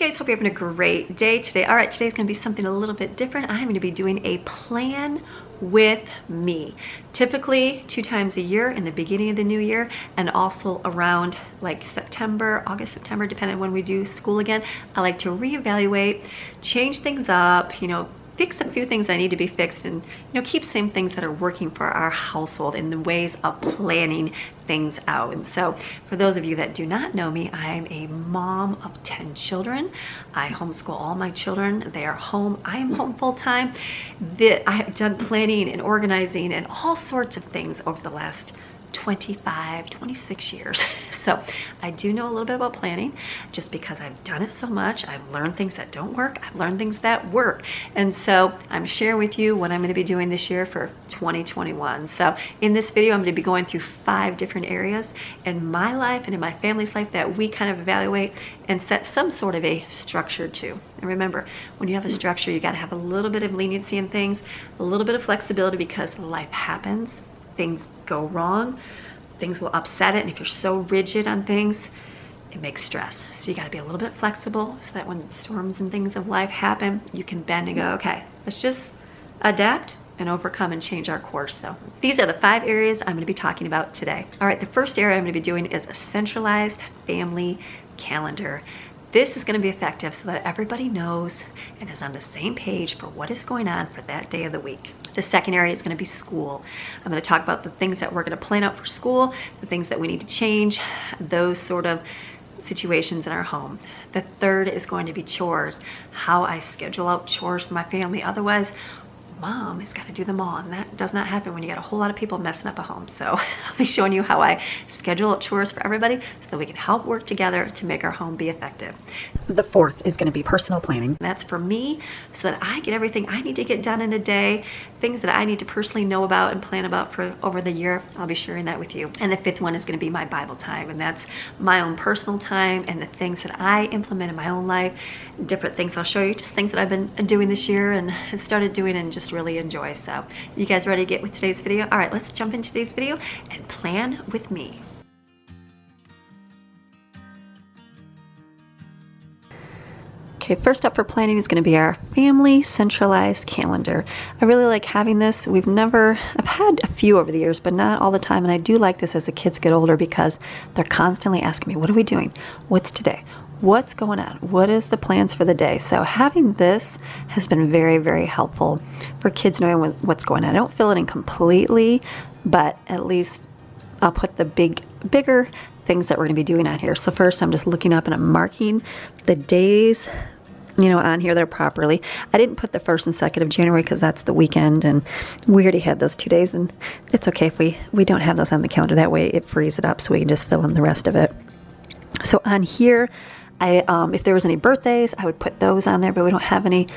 guys, hope you're having a great day today. All right, today's gonna be something a little bit different. I'm gonna be doing a plan with me. Typically 2 times a year in the beginning of the new year, and also around like September, August, September, depending on when we do school again. I like to reevaluate, change things up, fix a few things that need to be fixed, and keep same things that are working for our household in the ways of planning things out. And so for those of you that do not know me, I'm a mom of 10 children. I homeschool all my children. They are home. I am home full-time. I have done planning and organizing and all sorts of things over the last 25, 26 years. So I do know a little bit about planning just because I've done it so much. I've learned things that don't work. I've learned things that work. And so I'm sharing with you what I'm going to be doing this year for 2021. So in this video, I'm going to be going through 5 different areas in my life and in my family's life that we kind of evaluate and set some sort of a structure to. And remember, when you have a structure, you got to have a little bit of leniency in things, a little bit of flexibility, because life happens. Things go wrong, things will upset it, and if you're so rigid on things, it makes stress. So you got to be a little bit flexible so that when storms and things of life happen, you can bend and go, okay, let's just adapt and overcome and change our course. So these are the 5 areas I'm going to be talking about today. All right, the first area I'm going to be doing is a centralized family calendar. This is going to be effective so that everybody knows and is on the same page for what is going on for that day of the week. The second area is going to be school. I'm going to talk about the things that we're going to plan out for school, the things that we need to change, those sort of situations in our home. The third is going to be chores, how I schedule out chores for my family. Otherwise, mom has got to do them all, and that does not happen when you got a whole lot of people messing up a home. So I'll be showing you how I schedule out chores for everybody so that we can help work together to make our home be effective. The fourth is going to be personal planning. That's for me, so that I get everything I need to get done in a day, things that I need to personally know about and plan about for over the year. I'll be sharing that with you. And the 5th one is going to be my Bible time, and that's my own personal time and the things that I implement in my own life, different things I'll show you, just things that I've been doing this year and started doing and just really enjoy. So you guys ready to get with today's video? All right, let's jump into today's video and plan with me. Okay, first up for planning is going to be our family centralized calendar. I really like having this. I've had a few over the years, but not all the time. And I do like this as the kids get older because they're constantly asking me, what are we doing? What's today? What's going on? What is the plans for the day? So having this has been very, very helpful for kids knowing what's going on. I don't fill it in completely, but at least I'll put the bigger things that we're going to be doing on here. So first I'm just looking up and I'm marking the days on here there properly. I didn't put the 1st and 2nd of January because that's the weekend, and we already had those 2 days, and it's okay if we don't have those on the calendar. That way it frees it up so we can just fill in the rest of it. So on here, if there was any birthdays, I would put those on there, but we don't have any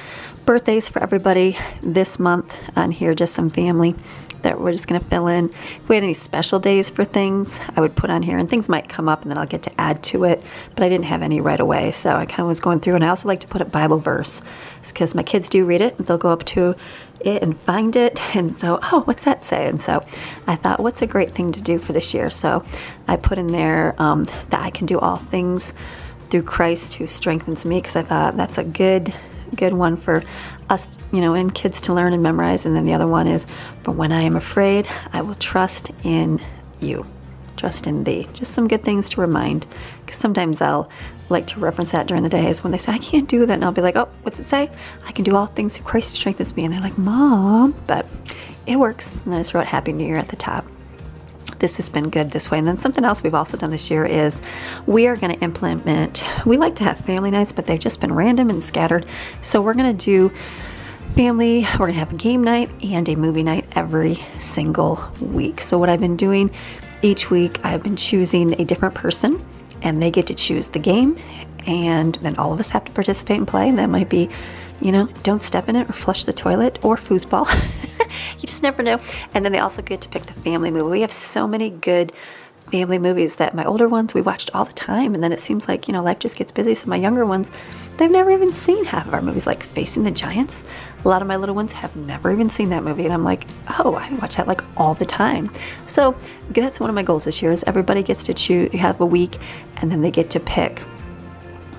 birthdays for everybody this month on here, just some family that we're just going to fill in. If we had any special days for things, I would put on here, and things might come up and then I'll get to add to it, but I didn't have any right away. So I kind of was going through, and I also like to put a Bible verse because my kids do read it. They'll go up to it and find it, and so, oh, what's that say? And so I thought, what's a great thing to do for this year? So I put in there that I can do all things through Christ who strengthens me, because I thought that's a good one for us, and kids to learn and memorize. And then the other one is, for when I am afraid, I will trust in you. Trust in thee. Just some good things to remind, because sometimes I'll like to reference that during the day, is when they say, I can't do that. And I'll be like, oh, what's it say? I can do all things through Christ who strengthens me. And they're like, Mom, but it works. And I just wrote Happy New Year at the top. This has been good this way. And then something else we've also done this year is we are going to implement, we like to have family nights, but they've just been random and scattered. So we're going to do family, we're going to have a game night and a movie night every single week. So what I've been doing each week, I've been choosing a different person, and they get to choose the game, and then all of us have to participate and play. And that might be, don't step in it or flush the toilet or foosball. You just never know. And then they also get to pick the family movie. We have so many good family movies that my older ones we watched all the time, and then it seems like life just gets busy. So my younger ones, they've never even seen half of our movies, like Facing the Giants. A lot of my little ones have never even seen that movie, and I'm like, oh, I watch that like all the time. So that's one of my goals this year, is everybody gets to have a week, and then they get to pick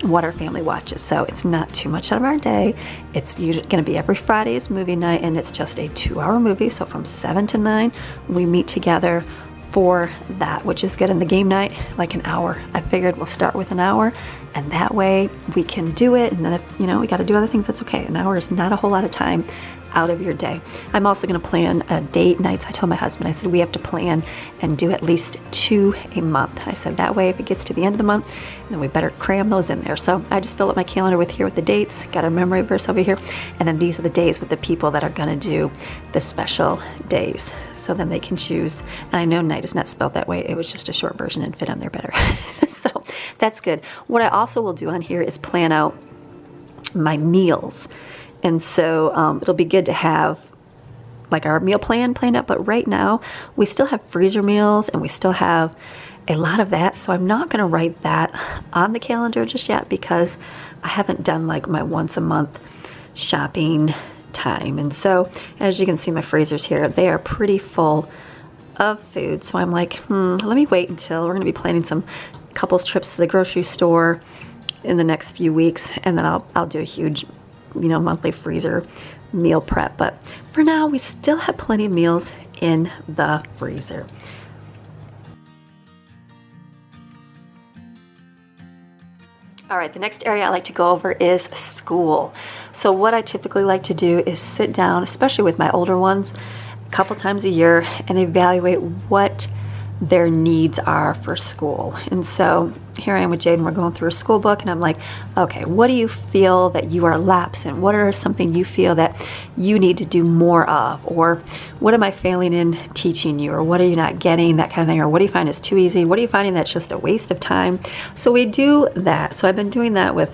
what our family watches. So it's not too much out of our day. It's usually going to be every Friday is movie night, and it's just a 2-hour movie. So from 7 to 9, we meet together for that, which is good. In the game night, like an hour. I figured we'll start with an hour, and that way we can do it. And then if, we got to do other things, that's okay. An hour is not a whole lot of time out of your day. I'm also going to plan date nights. I told my husband, I said, we have to plan and do at least 2 a month. I said, that way if it gets to the end of the month, then we better cram those in there. So I just fill up my calendar with the dates, got a memory verse over here, and then these are the days with the people that are going to do the special days. So then they can choose. And I know night is not spelled that way. It was just a short version and fit on there better. So that's good. What I also will do on here is plan out my meals. And so it'll be good to have like our meal plan planned out. But right now we still have freezer meals and we still have a lot of that. So I'm not going to write that on the calendar just yet because I haven't done like my once a month shopping time. And so as you can see, my freezers here, they are pretty full of food. So I'm like, let me wait until we're going to be planning some couples trips to the grocery store in the next few weeks. And then I'll do a huge monthly freezer meal prep. But for now, we still have plenty of meals in the freezer. All right, the next area I like to go over is school. So what I typically like to do is sit down, especially with my older ones, a couple times a year and evaluate what their needs are for school. And so here I am with Jaden, we're going through a school book, and I'm like, okay, what do you feel that you are lapsed in? What are something you feel that you need to do more of? Or what am I failing in teaching you? Or what are you not getting? That kind of thing. Or what do you find is too easy? What are you finding that's just a waste of time? So we do that. So I've been doing that with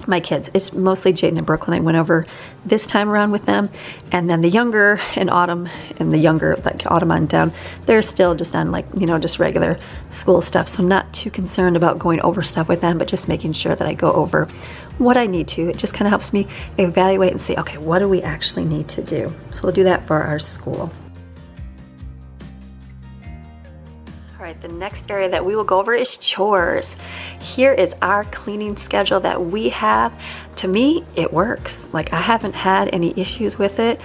my kids. It's mostly Jaden and Brooklyn. I went over this time around with them, and then the younger in Autumn and the younger, like Autumn on down, they're still just on like, just regular school stuff. So I'm not too concerned about going over stuff with them, but just making sure that I go over what I need to. It just kind of helps me evaluate and see, okay, what do we actually need to do? So we'll do that for our school. All right, the next area that we will go over is chores. Here is our cleaning schedule that we have. To me, it works. Like, I haven't had any issues with it.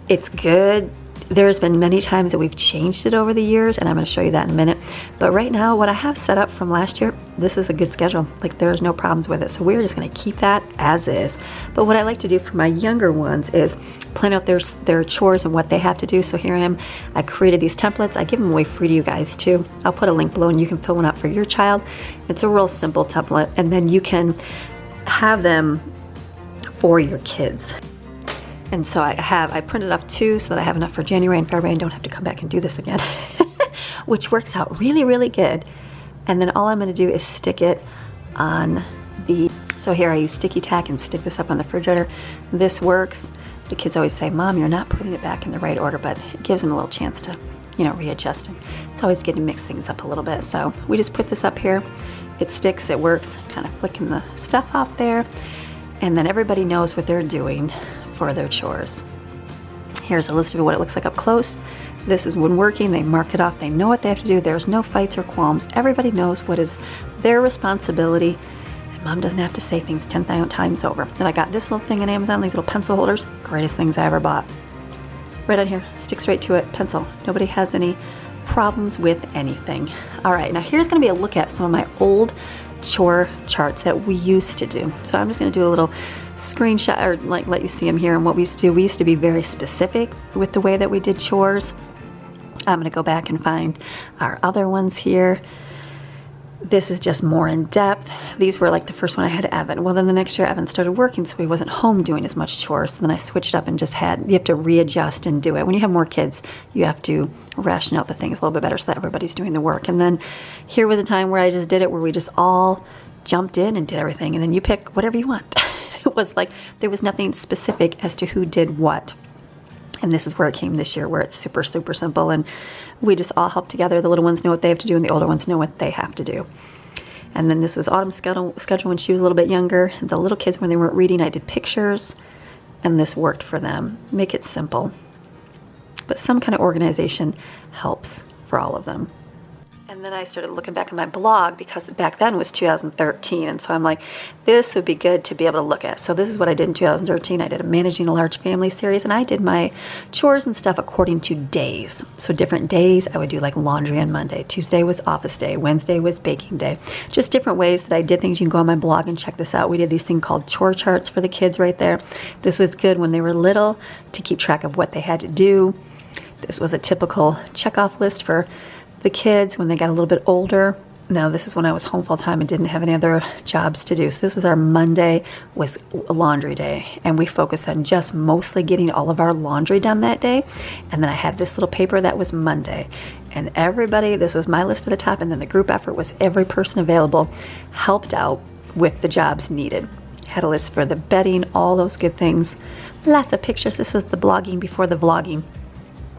It's good. There's been many times that we've changed it over the years, and I'm going to show you that in a minute. But right now, what I have set up from last year, this is a good schedule. Like, there's no problems with it. So we're just going to keep that as is. But what I like to do for my younger ones is plan out their chores and what they have to do. So here I am. I created these templates. I give them away free to you guys too. I'll put a link below and you can fill one out for your child. It's a real simple template, and then you can have them for your kids. And so I printed off 2 so that I have enough for January and February and don't have to come back and do this again, which works out really, really good. And then all I'm going to do is stick it on so here I use sticky tack and stick this up on the refrigerator. This works. The kids always say, Mom, you're not putting it back in the right order, but it gives them a little chance to, readjusting. It's always good to mix things up a little bit. So we just put this up here. It sticks, it works, kind of flicking the stuff off there. And then everybody knows what they're doing for their chores. Here's a list of what it looks like up close. This is when working, they mark it off, they know what they have to do. There's no fights or qualms. Everybody knows what is their responsibility, and Mom doesn't have to say things 10,000 times over. Then I got this little thing on Amazon, these little pencil holders, greatest things I ever bought. Right on here, sticks right to it, pencil. Nobody has any problems with anything. All right, now here's gonna be a look at some of my old chore charts that we used to do. So I'm just going to do a little screenshot, or like let you see them here and what we used to do. We used to be very specific with the way that we did chores. I'm going to go back and find our other ones here. This is just more in depth. These were like the first one I had Evan. Well, then the next year Evan started working, so he wasn't home doing as much chores. So then I switched up and just you have to readjust and do it. When you have more kids, you have to ration out the things a little bit better so that everybody's doing the work. And then here was a time where I just did it, where we just all jumped in and did everything. And then you pick whatever you want. It was like there was nothing specific as to who did what. And this is where it came this year, where it's super, super simple. And we just all help together. The little ones know what they have to do, and the older ones know what they have to do. And then this was Autumn's schedule when she was a little bit younger. The little kids, when they weren't reading, I did pictures, and this worked for them. Make it simple. But some kind of organization helps for all of them. And then I started looking back at my blog because back then was 2013. And so I'm like, this would be good to be able to look at. So this is what I did in 2013. I did a Managing a Large Family series, and I did my chores and stuff according to days. So different days, I would do like laundry on Monday. Tuesday was office day. Wednesday was baking day. Just different ways that I did things. You can go on my blog and check this out. We did these things called chore charts for the kids right there. This was good when they were little to keep track of what they had to do. This was a typical checkoff list for the kids when they got a little bit older. Now this is when I was home full time and didn't have any other jobs to do. So this was our Monday was laundry day, and we focused on just mostly getting all of our laundry done that day. And then I had this little paper that was Monday, and everybody, this was my list at the top, and then the group effort was every person available helped out with the jobs needed. Had a list for the bedding, all those good things. Lots of pictures. This was the blogging before the vlogging.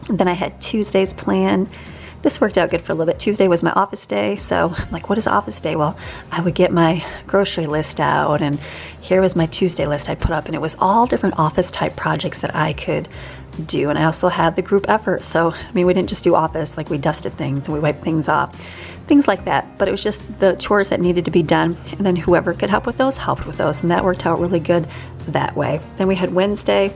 And then I had Tuesdays planned. This worked out good for a little bit. Tuesday was my office day, so I'm like, what is office day? Well, I would get my grocery list out, and here was my Tuesday list I put up, and it was all different office type projects that I could do. And I also had the group effort. So, I mean, we didn't just do office, like we dusted things and we wiped things off, things like that. But it was just the chores that needed to be done, and then whoever could help with those helped with those, and that worked out really good that way. Then we had Wednesday.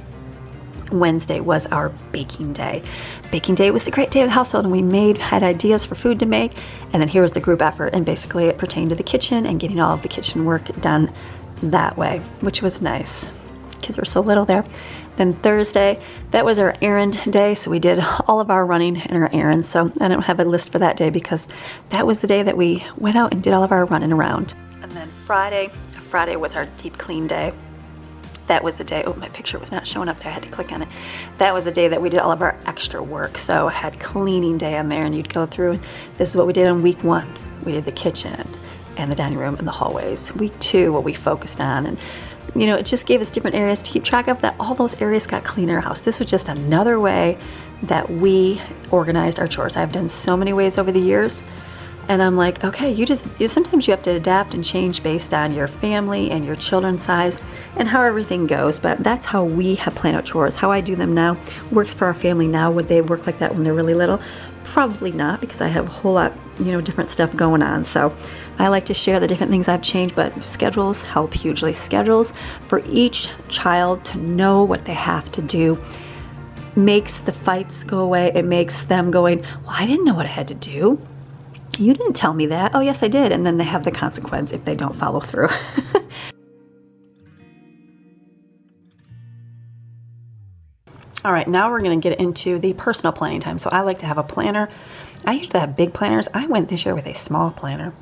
Wednesday was our baking day. Baking day was the great day of the household, and we had ideas for food to make, and then here was the group effort, and basically it pertained to the kitchen and getting all of the kitchen work done that way, which was nice. Kids were so little there. Then Thursday, that was our errand day, so we did all of our running and our errands. So I don't have a list for that day because that was the day that we went out and did all of our running around. And then Friday was our deep clean day. That was the day, oh, my picture was not showing up there, I had to click on it. That was the day that we did all of our extra work. So I had cleaning day on there, and you'd go through, and this is what we did on week 1. We did the kitchen and the dining room and the hallways. Week 2, what we focused on, and you know, it just gave us different areas to keep track of, that all those areas got clean in our house. This was just another way that we organized our chores. I've done so many ways over the years, and I'm like, okay, sometimes you have to adapt and change based on your family and your children's size and how everything goes. But that's how we have planned out chores. How I do them now works for our family now. Would they work like that when they're really little? Probably not, because I have a whole lot, different stuff going on. So I like to share the different things I've changed, but schedules help hugely. Schedules for each child to know what they have to do makes the fights go away. It makes them going, well, I didn't know what I had to do. You didn't tell me that. Oh, yes, I did. And then they have the consequence if they don't follow through. All right, now we're going to get into the personal planning time. So I like to have a planner. I used to have big planners. I went this year with a small planner,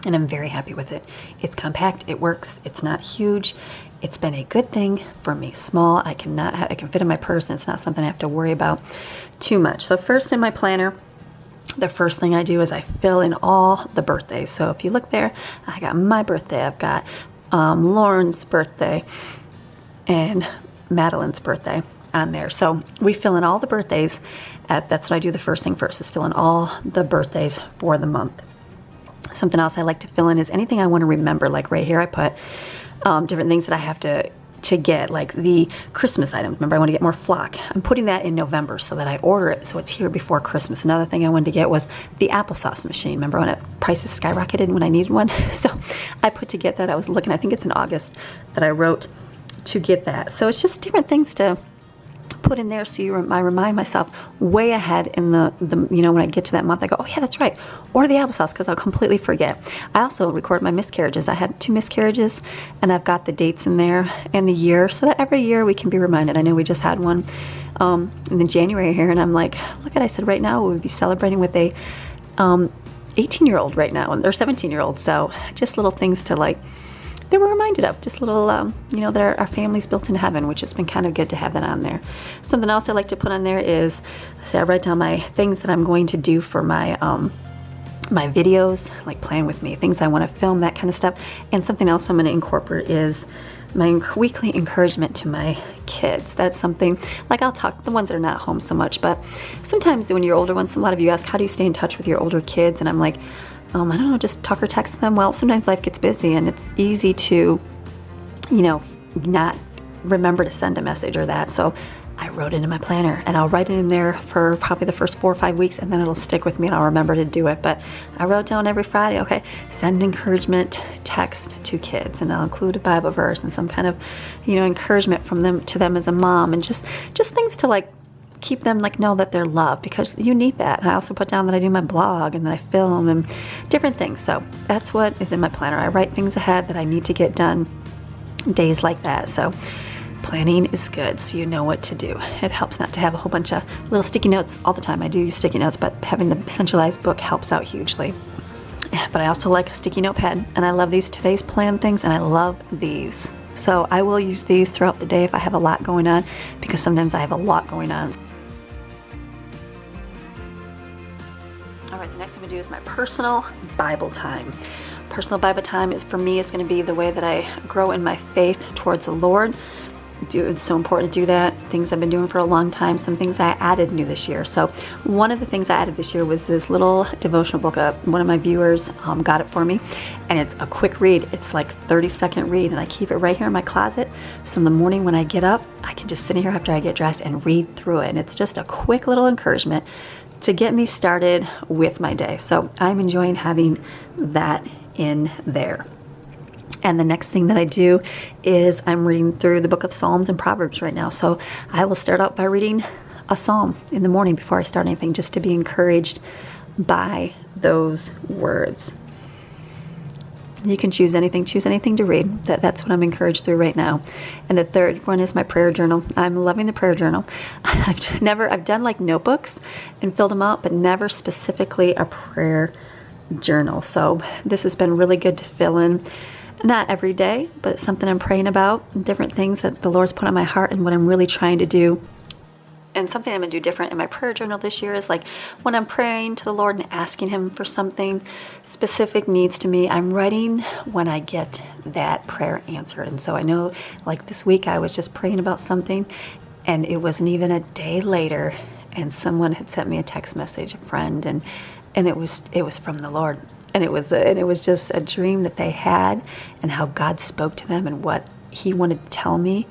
and I'm very happy with it. It's compact. It works. It's not huge. It's been a good thing for me. Small. I can fit in my purse, and it's not something I have to worry about too much. So first in my planner, the first thing I do is I fill in all the birthdays. So if you look there, I got my birthday, I've got Lauren's birthday, and Madeline's birthday on there. So we fill in all the birthdays. That's what I do the first thing first, is fill in all the birthdays for the month. Something else I like to fill in is anything I want to remember. Like right here I put different things that I have to get, like the Christmas items. Remember, I want to get more flock. I'm putting that in November so that I order it so it's here before Christmas. Another thing I wanted to get was the applesauce machine. Remember when prices skyrocketed when I needed one? So I put to get that. I was looking, I think it's in August that I wrote to get that. So it's just different things to put in there, so I remind myself way ahead in the when I get to that month, I go, oh yeah, that's right, order the applesauce, because I'll completely forget. I also record my miscarriages. I had 2 miscarriages, and I've got the dates in there and the year, so that every year we can be reminded. I know we just had one in January here, and I'm like, look at, I said right now we would be celebrating with a 18-year-old right now, or 17-year-old. So just little things to like, they were reminded of, just little, that our family's built in heaven, which has been kind of good to have that on there. Something else I like to put on there is, I write down my things that I'm going to do for my my videos, like plan with me, things I want to film, that kind of stuff. And something else I'm going to incorporate is my weekly encouragement to my kids. That's something, like I'll talk, the ones that are not home so much, but sometimes when you're older ones, a lot of you ask, how do you stay in touch with your older kids? And I'm like, I don't know, just talk or text them. Well, sometimes life gets busy and it's easy to, not remember to send a message or that. So I wrote it in my planner, and I'll write it in there for probably the first 4 or 5 weeks, and then it'll stick with me and I'll remember to do it. But I wrote down every Friday, okay, send encouragement text to kids, and I'll include a Bible verse and some kind of, encouragement from them to them as a mom, and just things to like keep them like know that they're loved, because you need that. And I also put down that I do my blog and that I film and different things. So that's what is in my planner. I write things ahead that I need to get done days like that. So planning is good, so you know what to do. It helps not to have a whole bunch of little sticky notes all the time. I do use sticky notes, but having the centralized book helps out hugely. But I also like a sticky notepad, and I love these today's plan things, and I love these. So I will use these throughout the day if I have a lot going on, because sometimes I have a lot going on. All right, the next thing I'm gonna do is my personal Bible time. Personal Bible time is, for me, is gonna be the way that I grow in my faith towards the Lord. It's so important to do that. Things I've been doing for a long time, some things I added new this year. So one of the things I added this year was this little devotional book. One of my viewers got it for me, and it's a quick read. It's like 30-second read, and I keep it right here in my closet. So in the morning when I get up, I can just sit here after I get dressed and read through it. And it's just a quick little encouragement to get me started with my day. So I'm enjoying having that in there. And the next thing that I do is I'm reading through the book of Psalms and Proverbs right now. So I will start out by reading a psalm in the morning before I start anything, just to be encouraged by those words. You can choose anything to read. That's what I'm encouraged through right now. And the third one is my prayer journal. I'm loving the prayer journal. I've done like notebooks and filled them out, but never specifically a prayer journal. So this has been really good to fill in. Not every day, but it's something I'm praying about, and different things that the Lord's put on my heart and what I'm really trying to do. And something I'm going to do different in my prayer journal this year is like when I'm praying to the Lord and asking Him for something specific needs to me, I'm writing when I get that prayer answered. And so I know like this week I was just praying about something, and it wasn't even a day later, and someone had sent me a text message, a friend, and it was from the Lord. And it was just a dream that they had, and how God spoke to them and what He wanted to tell me.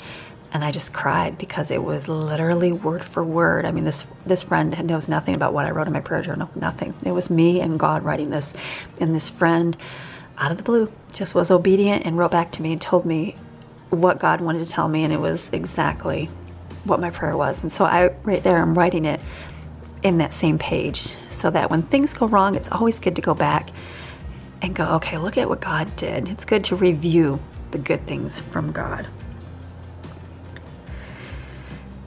And I just cried, because it was literally word for word. I mean, this friend knows nothing about what I wrote in my prayer journal, nothing. It was me and God writing this. And this friend, out of the blue, just was obedient and wrote back to me and told me what God wanted to tell me. And it was exactly what my prayer was. And so right there, I'm writing it in that same page, so that when things go wrong, it's always good to go back and go, okay, look at what God did. It's good to review the good things from God.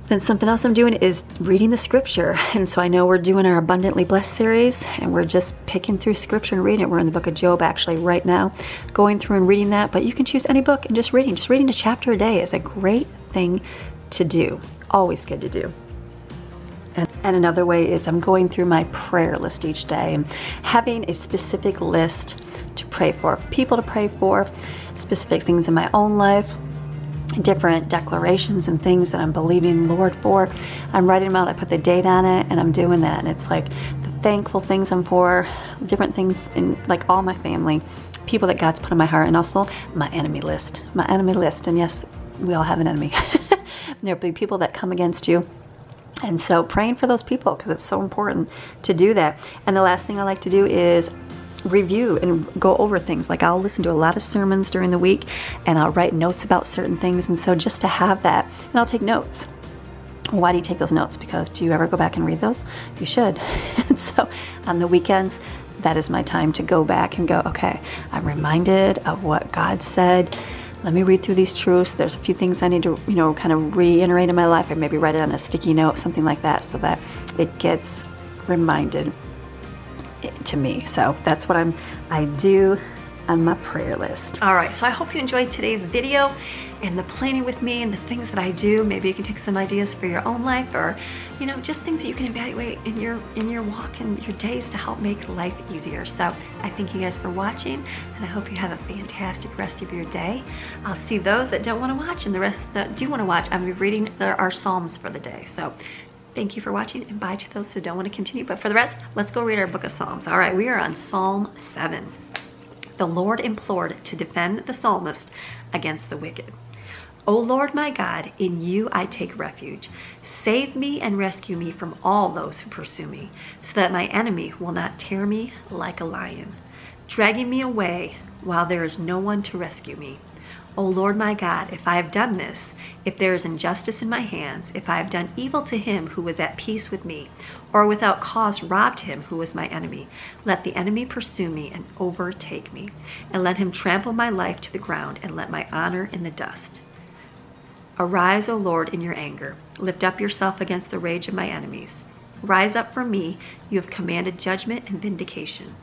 Then something else I'm doing is reading the scripture. And so I know we're doing our Abundantly Blessed series, and we're just picking through scripture and reading it. We're in the book of Job actually right now, going through and reading that. But you can choose any book and just reading. Just reading a chapter a day is a great thing to do. Always good to do. And another way is I'm going through my prayer list each day and having a specific list to pray for, people to pray for, specific things in my own life, different declarations and things that I'm believing the Lord for. I'm writing them out. I put the date on it, and I'm doing that. And it's like the thankful things I'm for, different things in like all my family, people that God's put in my heart, and also my enemy list. And yes, we all have an enemy. There'll be people that come against you. And so praying for those people, because it's so important to do that. And the last thing I like to do is review and go over things. Like I'll listen to a lot of sermons during the week, and I'll write notes about certain things. And so just to have that, and I'll take notes. Why do you take those notes? Because do you ever go back and read those? You should. And so on the weekends, that is my time to go back and go, okay, I'm reminded of what God said. Let me read through these truths. There's a few things I need to, kind of reiterate in my life, or maybe write it on a sticky note, something like that, so that it gets reminded to me. So that's what I do on my prayer list. All right, so I hope you enjoyed today's video and the planning with me and the things that I do. Maybe you can take some ideas for your own life, or just things that you can evaluate in your walk and your days to help make life easier. So I thank you guys for watching, and I hope you have a fantastic rest of your day. I'll see those that don't want to watch, and the rest that do want to watch, I'm reading our Psalms for the day. So thank you for watching, and bye to those who don't want to continue. But for the rest, let's go read our book of Psalms. All right, we are on Psalm 7. The Lord implored to defend the psalmist against the wicked. O Lord my God, in you I take refuge. Save me and rescue me from all those who pursue me, so that my enemy will not tear me like a lion, dragging me away while there is no one to rescue me. O Lord my God, if I have done this, if there is injustice in my hands, if I have done evil to him who was at peace with me, or without cause robbed him who was my enemy, let the enemy pursue me and overtake me, and let him trample my life to the ground, and let my honor in the dust. Arise, O Lord, in your anger. Lift up yourself against the rage of my enemies. Rise up for me. You have commanded judgment and vindication.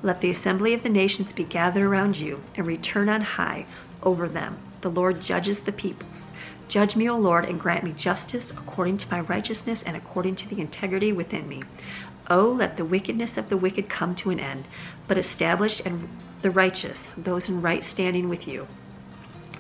Let the assembly of the nations be gathered around you, and return on high over them. The Lord judges the peoples. Judge me, O Lord, and grant me justice according to my righteousness and according to the integrity within me. Oh, let the wickedness of the wicked come to an end, but establish and the righteous, those in right standing with you.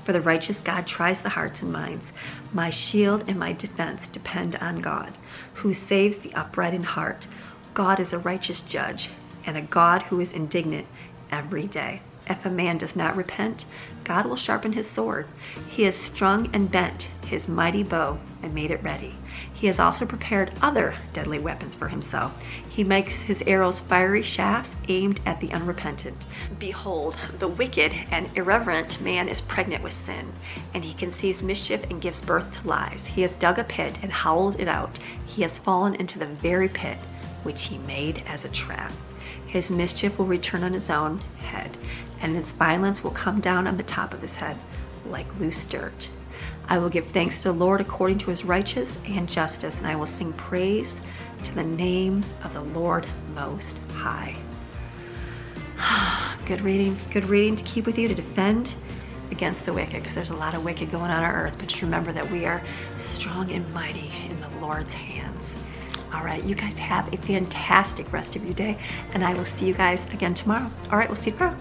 For the righteous God tries the hearts and minds. My shield and my defense depend on God, who saves the upright in heart. God is a righteous judge, and a God who is indignant every day. If a man does not repent, God will sharpen his sword. He has strung and bent his mighty bow and made it ready. He has also prepared other deadly weapons for himself. He makes his arrows fiery shafts aimed at the unrepentant. Behold, the wicked and irreverent man is pregnant with sin, and he conceives mischief and gives birth to lies. He has dug a pit and howled it out. He has fallen into the very pit which he made as a trap. His mischief will return on his own head, and his violence will come down on the top of his head like loose dirt. I will give thanks to the Lord according to his righteousness and justice, and I will sing praise to the name of the Lord Most High. Good reading to keep with you to defend against the wicked, because there's a lot of wicked going on earth, but just remember that we are strong and mighty in the Lord's hands. All right, you guys have a fantastic rest of your day, and I will see you guys again tomorrow. All right, we'll see you tomorrow.